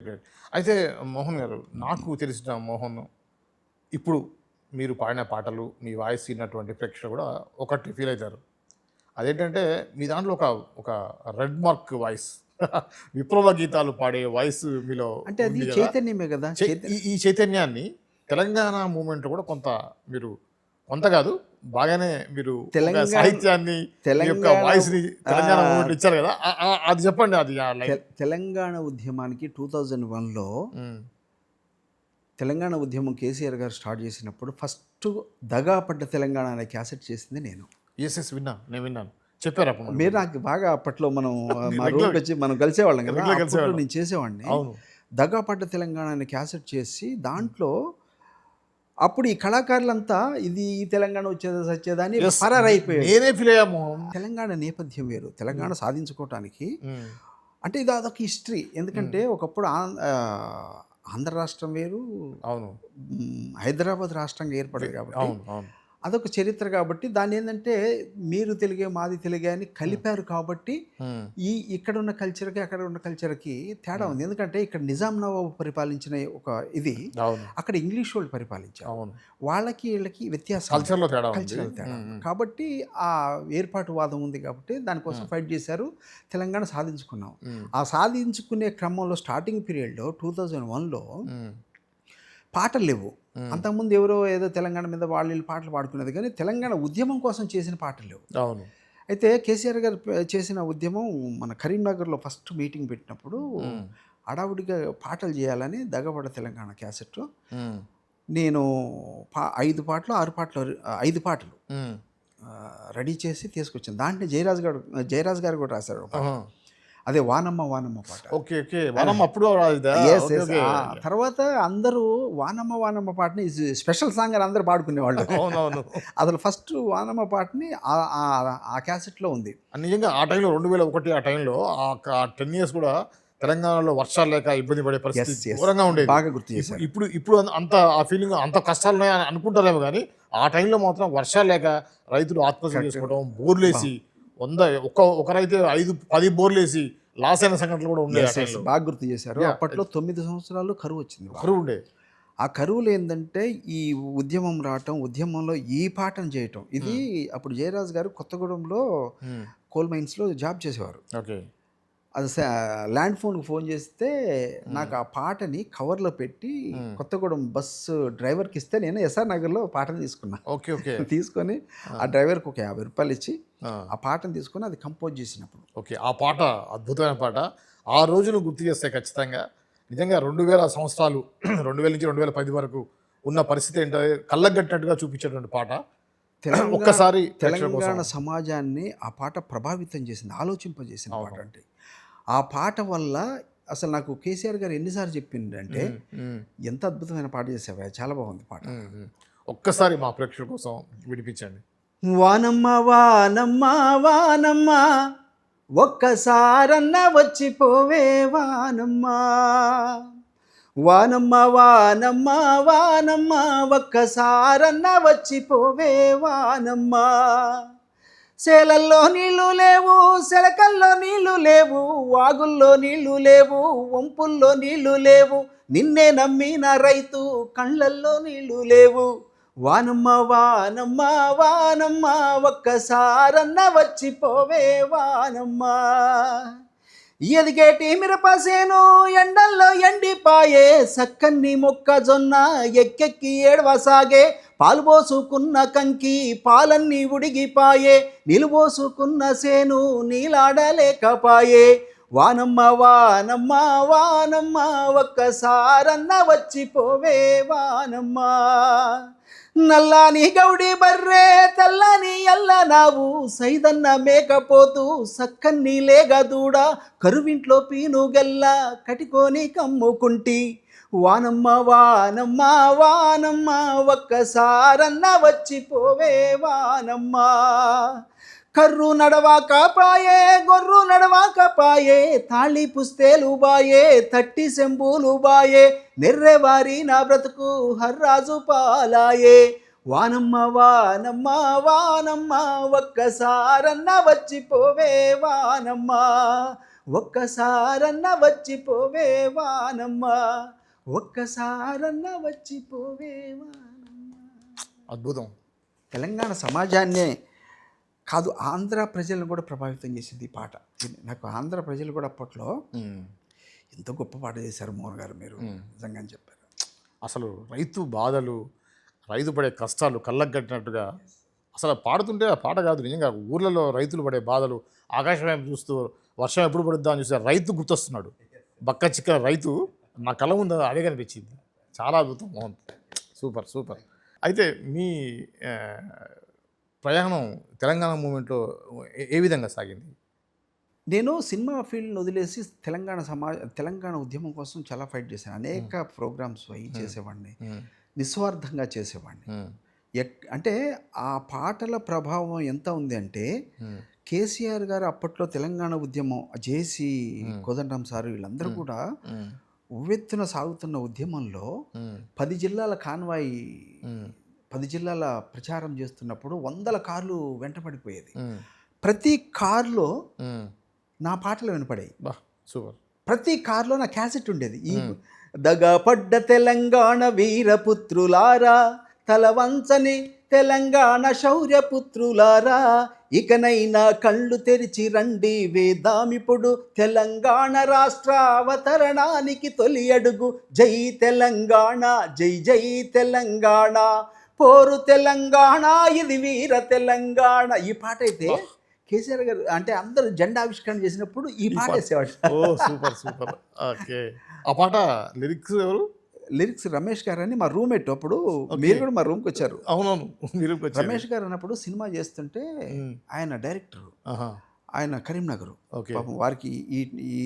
Great. అయితే మోహన్ గారు, నాకు తెలిసిన మోహన్ ఇప్పుడు మీరు పాడిన పాటలు, మీ వాయిస్ విన్నటువంటి ప్రేక్షకులు కూడా ఒకటి ఫీల్ అవుతారు. అదేంటంటే మీ దాంట్లో ఒక ఒక రెడ్ మార్క్ వాయిస్ విప్లవ గీతాలు పాడే వాయిస్ మీలో అంటే అది ఉంది కదా! చైతన్యమే కదా! ఈ చైతన్యాన్ని తెలంగాణ మూవ్‌మెంట్‌లో కూడా కొంత కాదు, బాగానే మీరు ఒక తెలంగాణ సాహిత్యాన్ని, మీ యొక్క తెలంగాణ వాయిస్‌ని తెలంగాణ ఆహ్, మూవ్‌మెంట్‌లో ఇచ్చారు కదా! అది చెప్పండి, అది ఆ లైన్. తెలంగాణ ఉద్యమానికి 2001లో హ్మ్. తెలంగాణ ఉద్యమం కేసీఆర్ గారు స్టార్ట్ చేసినప్పుడు ఫస్ట్ 'దగా పడ్డ తెలంగాణ' అనే క్యాసెట్ చేసింది నేను. యెస్. విన్నాను. నేను విన్నాను. చెప్పారు అప్పుడు మీరు మనకు. నాకు బాగా అప్పట్లో మనం మా రెగ్యులర్ రూమ్‌కొచ్చి మనం కలిసేవాళ్ళం కదా! రెగ్యులర్ అప్పట్లో కలిసేవాళ్ళం. నేను చేసేవాడిని. అవును. 'దగా పడ్డ తెలంగాణ' అనే క్యాసెట్ చేసి హ్మ్. దాంట్లో అప్పుడు ఈ కళాకారులంతా ఇది ఈ తెలంగాణ వచ్చేదా సచ్చేదా అని యెస్. పరారైపోయాడు. నేనే ఫీల్ అయ్యా మోహన్. తెలంగాణ నేపథ్యం వేరు. తెలంగాణ హ్మ్. సాధించుకోవటానికి హ్మ్. అంటే ఇది అదొక హిస్టరీ. హ్మ్. ఎందుకంటే ఒకప్పుడు ఆంధ్ర రాష్ట్రం వేరు, అవును. హైదరాబాద్ రాష్ట్రంగా ఏర్పడ్డది కాబట్టి అవును. అవును. అదొక చరిత్ర కాబట్టి దాన్నేందంటే మీరు తెలుగే, మాది తెలుగే అని హ్మ్. కలిపారు కాబట్టి హ్మ్. ఇక్కడున్న కల్చర్‌కి, అక్కడ ఉన్న కల్చర్‌కి తేడా హ్మ్. ఉంది. ఎందుకంటే ఇక్కడ నిజాం నవాబు పరిపాలించిన ఒక ఇది, అవును. అక్కడ ఇంగ్లీష్ వాళ్ళు పరిపాలించారు. అవును. వాళ్ళకి, ఈళ్ళకి వ్యత్యాసం ఉంది. కల్చర్‌లో తేడా ఉంది. కల్చరల్ తేడా హ్మ్. ఉంది. హ్మ్. కాబట్టి ఆ ఏర్పాటువాదం ఉంది కాబట్టి దానికోసం హ్మ్. ఫైట్ చేశారు. తెలంగాణ సాధించుకున్నాం. హ్మ్. ఆ సాధించుకునే క్రమంలో స్టార్టింగ్ పీరియడ్‌లో 2001లో హ్మ్. పాటలు లేవు. హ్మ్. అంతకుముందు ఎవరో ఏదో తెలంగాణ మీద వాళ్ళు వీళ్ళు పాటలు పాడుకునేది కానీ తెలంగాణ ఉద్యమం కోసం చేసిన పాటలు లేవు. అవును. అయితే కేసీఆర్ గారు చేసిన ఉద్యమం మన కరీంనగర్‌లో ఫస్ట్ మీటింగ్ పెట్టినప్పుడు హ్మ్. హడావుడిగా పాటలు చేయాలని 'దగబడ తెలంగాణ' క్యాసెట్‌లో హ్మ్. నేను 5 పాటలో, 6 పాటలో 5 పాటలు హ్మ్. రెడీ చేసి తీసుకొచ్చాను. దాంట్లో జయరాజ్ గారు కూడా రాశారు ఒక పాట. ఆహా! అదే 'వానమ్మ వానమ్మ' పాట. ఓకే. వనం అప్పుడు రాలేదా? యెస్. ఓకే. యెస్. ఓకే. తర్వాత అందరూ 'వానమ్మ వానమ్మ' పాటని స్పెషల్ సాంగ్ అని అందరూ పాడుకునేవాళ్ళు. అవునవును. అసలు ఫస్ట్ 'వానమ్మ' పాటని ఆ క్యాసెట్‌లో ఉంది. నిజంగా ఆ టైంలో 2001 ఆ టైంలో ఆ 10 ఇయర్స్ కూడా తెలంగాణలో వర్షాలు లేక ఇబ్బంది పడే పరిస్థితి యెస్. యెస్. ఘోరంగా ఉండేది. బాగా గుర్తు ఇప్పుడు చేశారు. ఇప్పుడు ఇప్పుడు అంత ఆ ఫీలింగ్, అంత కష్టాలున్నాయని అనుకుంటారేమో గానీ, ఆ టైంలో మాత్రం వర్షాలు లేక రైతులు ఆత్మహత్యలు కరెక్ట్. చేసుకోవడం, బా బోర్‌లేసి 100 ఒకరైతే 5, 10 బోర్‌లేసి లాస్ అయిన సంఘటనలు కూడా ఉండేయి ఆ యెస్. యెస్. టైంలో. బాగా గుర్తు చేశారు. యాహ్! అప్పట్లో 9 సంవత్సరాలు కరువొచ్చింది బాగా. కరువుండేది. ఆ కరువులో ఏందంటే ఈ ఉద్యమం రావటం, ఉద్యమంలో ఈ పాటను చేయటం. ఇది హ్మ్. అప్పుడు జయరాజ్ గారు కొత్తగూడెంలో హ్మ్. కోల్ మైన్స్‌లో జాబ్ చేసేవారు. ఓకే. అది ల్యాండ్ ఫోన్‌కి ఫోన్ చేస్తే హ్మ్. నాకు ఆ పాటని కవర్‌లో పెట్టి హ్మ్. కొత్తగూడెం బస్సు డ్రైవర్‌కిస్తే నేను ఎస్ఆర్ నగర్‌లో పాటను తీసుకున్నా. ఓకే. తీసుకొని ఆ! ఆ డ్రైవర్‌కి ఒక రూ. 50 ఇచ్చి ఆ! ఆ పాటను తీసుకొని అది కంపోజ్ చేసినప్పుడు. ఓకే. ఆ పాట అద్భుతమైన పాట. ఆ రోజును గుర్తు చేస్తే ఖచ్చితంగా నిజంగా 2000 సంవత్సరాలు 2000-2010 వరకు ఉన్న పరిస్థితి ఏంటో కళ్ళకు కట్టినట్టుగా చూపించేటువంటి పాట. తెలంగా ఒక్కసారి ప్రేక్షకుల కోసం. తెలంగాణ సమాజాన్ని ఆ పాట ప్రభావితం చేసింది. ఆలోచింపజేసిన పాట అవును. అంటే. ఆ పాట వల్ల అసలు నాకు కేసీఆర్ గారు ఎన్ని సార్లు చెప్పిండంటే, హ్మ్. హ్మ్. "ఎంత అద్భుతమైన పాట చేశావయ్యా! చాలా బాగుంది పాట." హ్మ్. హ్మ్. ఒక్కసారి మా ప్రేక్షకుల కోసం వినిపించండి. వానమ్మ వానమ్మ వానమ్మ ఒక్కసారన్న వచ్చిపోవే వానమ్మ. వానమ్మ వానమ్మ వానమ్మ ఒక్కసారన్న వచ్చిపోవే వానమ్మ. సేలల్లో నీళ్లు లేవు, సెలకల్లో నీళ్లు లేవు, వాగుల్లో నీళ్లు లేవు, వంపుల్లో నీళ్లు లేవు, నిన్నే నమ్మిన రైతు కళ్ళల్లో నీళ్లు లేవు. వానమ్మ వానమ్మ వానమ్మ ఒక్కసారన్న వచ్చిపోవే వానమ్మ. ఎదిగేటి మిరపసేను ఎండల్లో ఎండిపాయే, సక్కన్ని మొక్కజొన్న ఎక్కెక్కి ఏడవసాగే, పాలు పోసుకున్న కంకి పాలన్నీ ఉడిగిపాయే, నిలుబోసుకున్న సేను నీలాడలేకపాయే. వానమ్మ వానమ్మ వానమ్మ ఒక్కసారన్న వచ్చిపోవే వానమ్మ. నల్లాని గౌడి బర్రే తెల్లని ఎల్లనావు, సైదన్న మేకపోతూ సక్కన్ని లేగదూడ, కరువింట్లో పీనుగెల్ల కటికోని కమ్ముకుంటి. వానమ్మ వానమ్మ వానమ్మ ఒక్కసారన్న వచ్చిపోవే వానమ్మ. కర్రు నడవాకపాయే గొర్రు నడవాకపాయే, తాళి పుస్తేలు బాయే తట్టి సెంబులు బాయే, నెర్రెవారి నా బ్రతుకు హర్రాజు పాలాయే. వానమ్మ వానమ్మ వానమ్మ ఒక్కసారన్న వచ్చిపోవే వానమ్మ. ఒక్కసారన్న వచ్చిపోవే వానమ్మ, ఒక్కసారన్న వచ్చిపోవే వానమ్మ. అద్భుతం. తెలంగాణ సమాజాన్నే కాదు, ఆంధ్ర ప్రజలను కూడా ప్రభావితం చేసింది ఈ పాట. నాకు ఆంధ్ర ప్రజలు కూడా అప్పట్లో ఎంతో గొప్ప పాట చేశారు మోహన్ గారు, మీరు నిజంగా అని చెప్పారు. అసలు రైతు బాధలు, రైతు పడే కష్టాలు కళ్ళకు కట్టినట్టుగా అసలు పాడుతుంటే ఆ పాట కాదు, నిజంగా ఊర్లలో రైతులు పడే బాధలు, ఆకాశం వైపు చూస్తూ వర్షం ఎప్పుడు పడుద్దా అని చూస్తే రైతు గుర్తొస్తున్నాడు. బక్క చిక్క రైతు నా కళ్ళ ముందు అదే కనిపించింది. చాలా అద్భుతం మోహన్, సూపర్ సూపర్. అయితే మీ ప్రయాణం తెలంగాణ మూమెంట్లో ఏ విధంగా సాగింది? నేను సినిమా ఫీల్డ్ని వదిలేసి తెలంగాణ ఉద్యమం కోసం చాలా ఫైట్ చేశాను. అనేక ప్రోగ్రామ్స్ అవి చేసేవాడిని, నిస్వార్థంగా చేసేవాడిని. అంటే ఆ పాటల ప్రభావం ఎంత ఉంది అంటే, కేసీఆర్ గారు అప్పట్లో తెలంగాణ ఉద్యమం, జేసీ కోదండరాం సారు వీళ్ళందరూ కూడా ఉవ్వెత్తున సాగుతున్న ఉద్యమంలో 10 జిల్లాల కాన్వాయ్, 10 జిల్లాల ప్రచారం చేస్తున్నప్పుడు 100 కార్లు వెంటపడిపోయేది. ప్రతి కార్లో నా పాటలు వినపడాయి. సూపర్. ప్రతి కార్లో నా క్యాసెట్ ఉండేది. ఈ దగపడ్డ తెలంగాణ వీరపుత్రులారా, తలవంచని తెలంగాణ శౌర్యపుత్రులారా, ఇకనైనా కళ్ళు తెరిచి రండి వేదామిప్పుడు, తెలంగాణ రాష్ట్ర అవతరణానికి తొలి అడుగు, జై తెలంగాణ, జై జై తెలంగాణ, పోరు తెలంగాణ, ఇది వీర తెలంగాణ. ఈ పాట అయితే కేసీఆర్ గారు అంటే అందరూ జెండా ఆవిష్కరణ చేసినప్పుడు ఈ పాట వేసేవాడు. ఓ సూపర్ సూపర్. ఓకే. ఆ పాట లిరిక్స్ ఎవరు? లిరిక్స్ రమేష్ గారు అని మా రూమ్మేట్. అప్పుడు మీరు కూడా మా రూమ్కి వచ్చారు. అవునవును, మీరు రమేష్ గారు అన్నప్పుడు సినిమా చేస్తుంటే ఆయన డైరెక్టర్, ఆయన కరీంనగర్. పాపం వారికి ఈ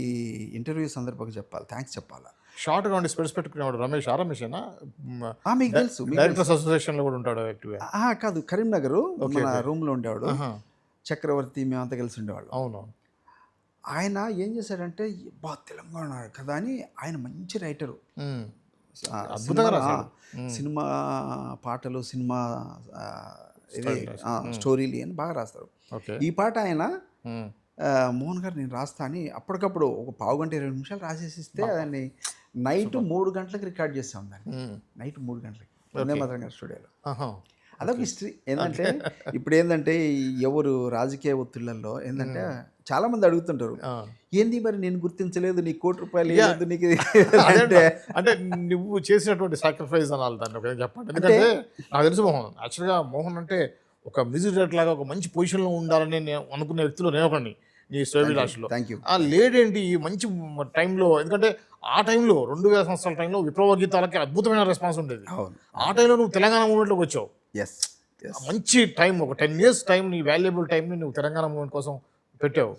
ఇంటర్వ్యూ సందర్భంగా చెప్పాలి, థ్యాంక్స్ చెప్పాలా. షార్ట్గా ఉండి స్పెడ్స్ పెట్టుకునేవాడు రమేష్. రమేషేనా? మీకు తెలుసు, డైరెక్టర్స్ అసోసియేషన్లో కూడా ఉంటాడు యాక్టివ్గా. కాదు, కరీంనగర్ మన రూమ్లో ఉండేవాడు. చక్రవర్తి, మేమంతా కలిసి ఉండేవాళ్ళు. అవును. ఆయన ఏం చేశాడంటే, తెలంగాణ కదా అని ఆయన మంచి రైటరు. సినిమా పాటలు, సినిమా స్టోరీలు అని బాగా రాస్తారు. ఈ పాట ఆయన మోహన్ గారు నేను రాస్తా అని అప్పటికప్పుడు ఒక 1/2 గంట 20 నిమిషాలు రాసేసిస్తే దాన్ని నైట్ 3 గంటలకు రికార్డ్ చేస్తాం. దాన్ని నైట్ 3 గంటలకి వందే మాతరం గారి స్టూడియోలో. అదొక హిస్టరీ. ఏంటంటే ఇప్పుడు ఏంటంటే ఎవరు రాజకీయ ఒత్తిళ్లలో ఏంటంటే చాలామంది అడుగుతుంటారు, ఏంది మరి నేను గుర్తించలేదు, నీకు ₹1 లేదు నీకు అంటే నువ్వు చేసినటువంటి సాక్రిఫైస్ అనాలి దాన్ని చెప్పండి. ఎందుకంటే నాకు తెలుసు మోహన్, యాక్చువల్గా మోహన్ అంటే ఒక మ్యూజిక్ డైరెక్టర్ లాగా ఒక మంచి పొజిషన్లో ఉండాలని నేను అనుకునే వ్యక్తిలో నేను ఒకడిని నీ స్టోరీ రాశిలో. ఆ లేడేంటి ఈ మంచి టైంలో, ఎందుకంటే ఆ టైంలో 2000 సంవత్సరాల టైంలో విప్లవ గీతాలకి అద్భుతమైన రెస్పాన్స్ ఉండేది. ఆ టైంలో నువ్వు తెలంగాణ మూమెంట్లోకి వచ్చావు. మంచి టైం, ఒక 10 years టైం, నీ వాల్యుబుల్ టైంని నువ్వు తెలంగాణ మూమెంట్ కోసం పెట్టావు.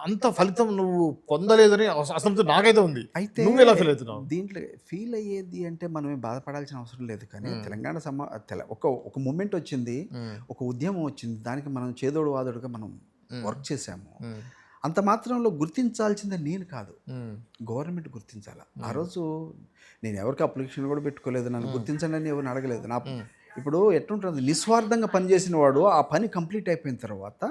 అంత ఫలితం నువ్వు పొందలేదని అసలు నాకైతే ఉంది. అయితే నువ్వు ఎలా ఫీల్ అవుతున్నావు? దీంట్లో ఫీల్ అయ్యేది అంటే మనం బాధపడాల్సిన అవసరం లేదు. కానీ తెలంగాణ ఒక మూమెంట్ వచ్చింది, ఒక ఉద్యమం వచ్చింది, దానికి మనం చేదోడు వాదోడుగా మనం వర్క్ చేసాము. అంత మాత్రంలో గుర్తించాల్సిందే నేను కాదు, గవర్నమెంట్ గుర్తించాలి. ఆ రోజు నేను ఎవరికి అప్లికేషన్ కూడా పెట్టుకోలేదు, నన్ను గుర్తించండి అని ఎవరిని అడగలేదు. ఇప్పుడు ఎట్లుంటుంది, నిస్వార్థంగా పనిచేసిన వాడు ఆ పని కంప్లీట్ అయిపోయిన తర్వాత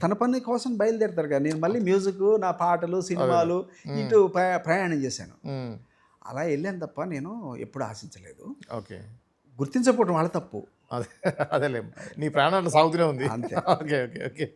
తన పని కోసం బయలుదేరుతారు కదా. నేను మళ్ళీ మ్యూజిక్, నా పాటలు, సినిమాలు ఇటు ప్రయాణం చేశాను. అలా వెళ్ళాను తప్ప నేను ఎప్పుడు ఆశించలేదు. ఓకే. గుర్తించకపోవడం వాళ్ళ తప్పు. అదేలే, నీ ప్రయాణం సాగుతూనే ఉంది. అంతే. Okay okay okay.